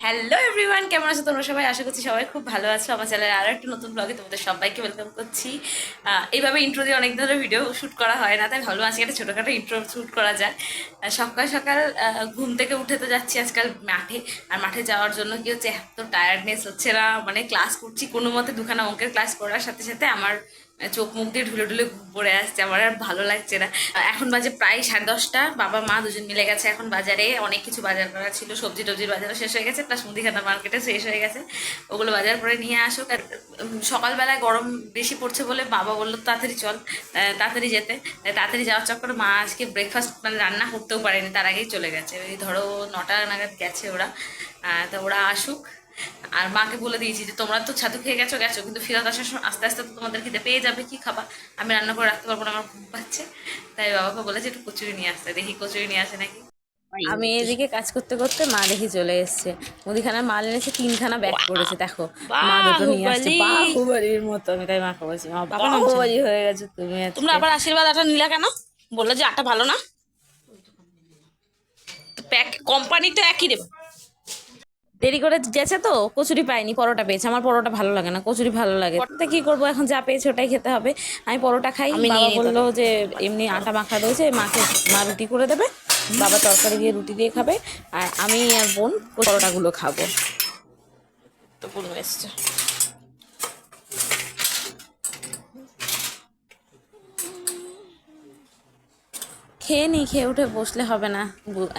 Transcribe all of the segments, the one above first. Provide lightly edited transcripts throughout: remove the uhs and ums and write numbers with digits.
Hello everyone, কেমন আছো তোমরা সবাই? আশা করছি সবাই খুব ভালো আছো। আমার চ্যানেলের আরো একটা নতুন ব্লগে তোমাদের সবাইকে ওয়েলকাম করছি। এইভাবে ইন্ট্রো দিয়ে অনেক ধরনের ভিডিও শ্যুট করা হয় না, তাই ভালো আজকে একটা ছোটোখাটো ইন্ট্রো শ্যুট করা যায়। সকাল সকাল ঘুম থেকে উঠে তো যাচ্ছি আজকাল মাঠে। আর মাঠে যাওয়ার জন্য কি হচ্ছে, এত টায়ার্ডনেস হচ্ছে না, মানে ক্লাস করছি কোনো মতে, দুখানা অঙ্কের ক্লাস করার সাথে সাথে আমার চোখ মুখ দিয়ে ঢুলে ঢুলে পড়ে আসছে, আমার আর ভালো লাগছে না। এখন বাজে প্রায় 10:30, বাবা মা দুজন মিলে গেছে এখন বাজারে। অনেক কিছু বাজার করা ছিল, সবজি টবজির বাজারও শেষ হয়ে গেছে, প্লাস মুদিখানা মার্কেটে শেষ হয়ে গেছে, ওগুলো বাজার করে নিয়ে আসুক। আর সকালবেলায় গরম বেশি পড়ছে বলে বাবা বললো তাড়াতাড়ি চল, তাড়াতাড়ি যেতে। তাড়াতাড়ি যাওয়ার চক্করে মা আজকে ব্রেকফাস্ট মানে রান্না করতেও পারেনি, তার আগেই চলে গেছে। ওই ধরো 9টা নাগাদ গেছে ওরা। তা ওরা আসুক। আর মাকে বলে দিয়েছি যে তোমরা তো ছাতু খেয়ে গেছো গেছো, কিন্তু ফেরত আসার সময় আস্তে আস্তে তো তোমাদের খিদে পেয়ে যাবে, কি খাবা? আমি রান্না করে রাখতে পারবো না, আমার ঘুম পাচ্ছে। তাই বাবাকে বলেছে একটু কচুরি নিয়ে আসতে, দেখি কচুরি নিয়ে আসে নাকি। আমি এদিকে কাজ করতে করতে মা দেখি চলে এসছে, মুদিখানার মাল এনেছে, 3খানা ব্যাগ করেছে, দেখো মা দুটো নিয়ে আসছে বাহুবলীর মতো। আমি তাই মাকে বলছি, মা বাহুবলী হয়ে গেছে তুমি। তোমরা আবার আশীর্বাদ আটা নিলা কেন? বললো যে আটা ভালো না, প্যাক কোম্পানি তো একই দেবে। দেরি করে গেছে তো কচুরি পাইনি, পরোটা পেয়েছে। আমার পরোটা ভালো লাগে না, কচুরি ভালো লাগে। তা কি করবো, এখন যা পেয়েছে ওটাই খেতে হবে। আমি পরোটা খাই, বাবা বললো যে এমনি আটা মাখা রয়েছে, মাকে মা রুটি করে দেবে, বাবা তরকারি দিয়ে রুটি দিয়ে খাবে, আর আমি আর বোন পরোটাগুলো খাবো। তো বোন এসছে। খেয়ে নিই, খেয়ে উঠে বসলে হবে না।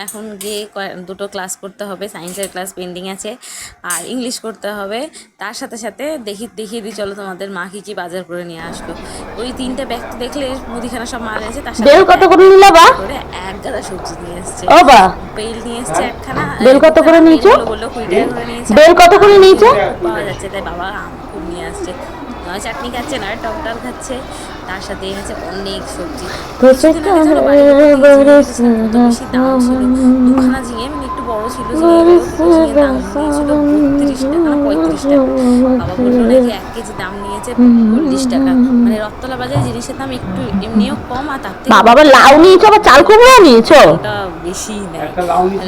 এখন গিয়ে দুটো ক্লাস করতে হবে, সায়েন্সের ক্লাস পেন্ডিং আছে, আর ইংলিশ করতে হবে। তার সাথে সাথে দেখিয়ে দিই চলো তোমাদের মা কি বাজার করে নিয়ে আসলো। ওই 3টে ব্যাগ দেখলে মুদিখানা সব মাল এনেছে, তার সাথে বেল কত করে নিলে বা? করে এক গাদা সবজি নিয়ে এসছে। ও বা, বেল নিয়ে এসছে একখানা, বেল কত করে নিয়েছো? বেলগুলো বললো 20 টাকা করে নিয়েছে। বেল কত করে নিয়েছো? খুব পাওয়া যাচ্ছে, তাই বাবা আম খুব নিয়ে আসছে। নয় চাটনি খাচ্ছে, নয় টক ডাল খাচ্ছে, তার সাথে এনেছে অনেক সবজি। কিছুদিন আগে জানো বাড়ির উপর থেকে ঝিঙে এনেছিলাম, কত বেশি দাম ছিল। দুখানা ঝিঙে, মানে একটু বড় ছিল ঝিঙেগুলো, দুটো ঝিঙে দাম নিয়েছিল 32 টাকা না 35 টাকা। বাবা বললো নাকি 1 কেজি দাম নিয়েছে 40 টাকা। মানে রত্তলা বাজারে জিনিসের দাম একটু এমনিও কম, আর তার থেকে বাবা, আবার লাউ নিয়েছো, আবার চাল কুমড়ো নিয়েছো? ওটা বেশি নেয়,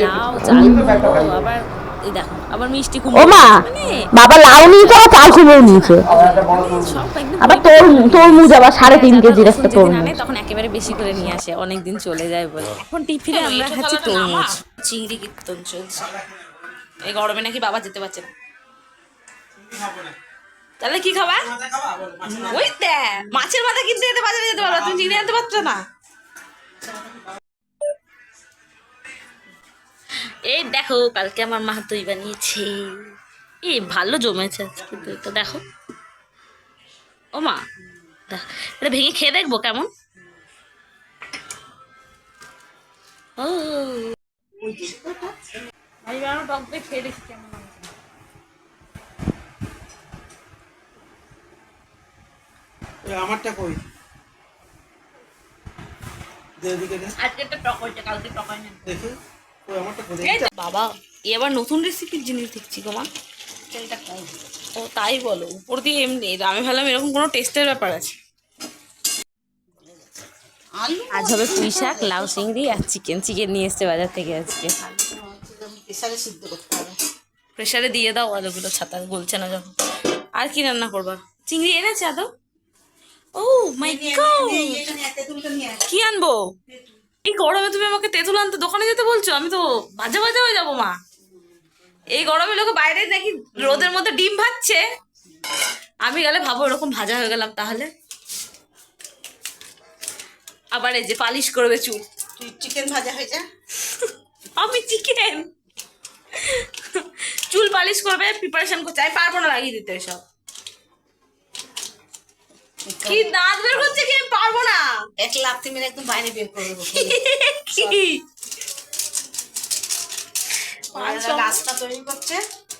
লাউ চাল কুমড়ো, আবার এই দেখো আবার মিষ্টি ও কুমড়ো মা, নিয়েছে। মানে বাবা লাউ নিয়েছো আবার চাল কুমড়ো নিয়েছো, সব একদম আবার তরমুজ আবার 3.5 কেজির একটা যেদিন আনে তরমুজ। তখন একেবারে বেশি করে নিয়ে আসে, অনেকদিন চলে যায় বলে। এখন টিফিনে আমরা খাচ্ছি তরমুজ। চিংড়ি কীর্তন চলছে, এই গরমে নাকি বাবা যেতে পারছে না। তাহলে কি খাবা? ওই দেখ মাছের মাথা কিনতে যেতে বাজারে যেতে পারবা, তুমি চিংড়ি আনতে পারছো না। এই দেখো কালকে আমার মা দই বানিয়েছে, এই ভালো জমেছে আজকে দইটা, দেখো। ও মা, এটা ভেঙে খেয়ে দেখবো কেমন। ও টক দই খেয়ে দেখি কেমন। আমারটা কই দে দিকে দে আজকে একটা টক হয়েছে, কালকে টক হয়নি। দেখি কই আমারটা কই এই যে বাবা, এবার নতুন রেসিপির জিনিস দেখছি গো মা। ও তাই বলো, উপর দিয়ে এমনি আমি ভাবলাম এরকম কোনো টেস্টের ব্যাপার আছে। আজ হবে পুঁই শাক, লাউ চিংড়ি আর চিকেন। চিকেন নিয়ে এসছে বাজার থেকে আজকে। প্রেসারে সিদ্ধ করতে হবে। প্রেসারে দিয়ে দাও, আলুগুলো ছাতা গলছে না যখন। আর কি রান্না করবা? চিংড়ি এনেছে আদৌ? ও মাই গড, কি আনবো? এই গরমে তুমি আমাকে তেঁতুল আনতে দোকানে যেতে বলছো? আমি তো বাজা বাজা হয়ে যাবো মা। এই গরমে লোকে বাইরে নাকি রোদের মধ্যে ডিম ভাজছে, আমি গেলে ভাবো এরকম ভাজা হয়ে গেলাম তাহলে। আবার এই যে পালিশ করবে চুল। তুই চিকেন ভাজা হয়েছে? আমি চিকেন চুল পালিশ করবে, প্রিপারেশন করছে, আমি পারবো না লাগিয়ে দিতে এসব। কি দাঁত বের করছে, কি আমি পারবো না। এক লাফতে মেরে একদম বাইরে বের করে দেবো। কি রাস্তা তৈরি করছে,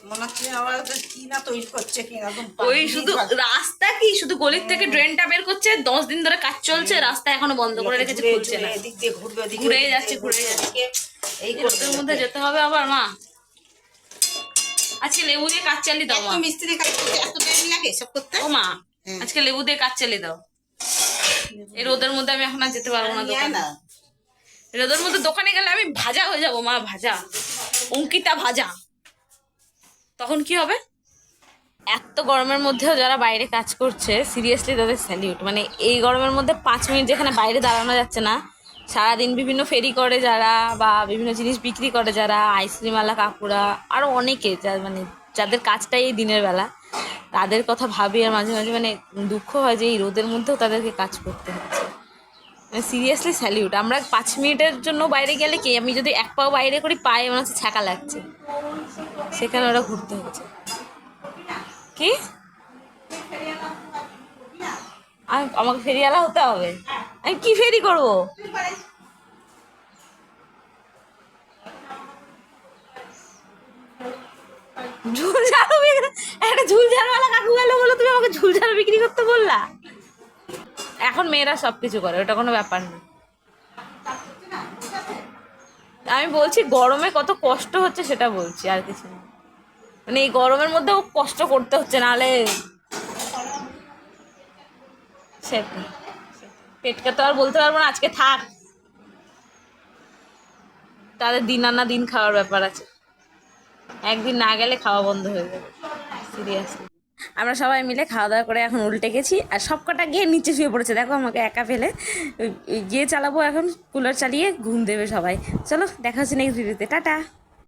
মনে হচ্ছে আবার কি না তৈরি করছে, কি একদম ওই শুধু রাস্তা কি, শুধু গলির থেকে ড্রেনটা বের করছে, 10 দিন ধরে কাজ চলছে, রাস্তা এখনো বন্ধ করে রেখেছে, খুলছে না। এদিক দিয়ে ঘুরবে, ঘুরে যাচ্ছে ঘুরে যাচ্ছে। এই রোদের মধ্যে যেতে হবে আবার মা। আজকে লেবু দিয়ে কাজ চালিয়ে দাও মা। মিস্ত্রি কাজ করতে এত টাইম লাগে সব করতে? ও মা, আজকে লেবু দিয়ে কাজ চালিয়ে দাও। এই রোদের মধ্যে আমি এখন আর যেতে পারবো না দোকানে। রোদের মধ্যে দোকানে গেলে আমি ভাজা হয়ে যাবো মা, ভাজা, অঙ্কিতা ভাজা। তখন কি হবে? এত গরমের মধ্যেও যারা বাইরে কাজ করছে সিরিয়াসলি তাদের স্যালিউট। মানে এই গরমের মধ্যে 5 মিনিট যেখানে বাইরে দাঁড়ানো যাচ্ছে না, সারাদিন বিভিন্ন ফেরি করে যারা বা বিভিন্ন জিনিস বিক্রি করে যারা, আইসক্রিমওয়ালা কাকুরা, আরও অনেকে মানে যাদের কাজটাই এই দিনের বেলা, তাদের কথা ভাবি আর মাঝে মাঝে মানে দুঃখ হয় যে এই রোদের মধ্যেও তাদেরকে কাজ করতে হচ্ছে। মানে সিরিয়াসলি স্যালিউট। আমরা 5 মিনিটের জন্য বাইরে গেলে কি, আমি যদি এক পাও বাইরে করি পায়ে মনে হচ্ছে ছ্যাঁকা লাগছে, সেখানে ওরা ঘুরতে হচ্ছে। কি আমাকে ফেরিওয়ালা হতে হবে? আমি কি ফেরি করব? ঝুলঝাড়ু বিক্রি, একটা ঝুলঝাড়ুওয়ালা কাকু গেল বলে তুমি আমাকে ঝুলঝাড়ু বিক্রি করতে বললা? এখন মেয়েরা সবকিছু করে, ওটা কোনো ব্যাপার না। আমি বলছি গরমে কত কষ্ট হচ্ছে সেটা বলছি, আর কিছু না। মানে এই গরমের মধ্যেও কষ্ট করতে হচ্ছে, নাহলে সেটা পেটকে তো আর বলতে পারবো না আজকে থাক, তাদের দিন আনা দিন খাওয়ার ব্যাপার আছে, একদিন না গেলে খাওয়া বন্ধ হয়ে যাবে সিরিয়াসলি। আমরা সবাই মিলে খাওয়া দাওয়া করে এখন উল্টে গেছি, আর সব কটা গিয়ে নিচে শুয়ে পড়েছে, দেখো আমাকে একা ফেলে। গিয়ে চালাবো এখন কুলার চালিয়ে, ঘুম দেবে সবাই। চলো দেখা হচ্ছে নেক্সট ভিডিওতে, টাটা।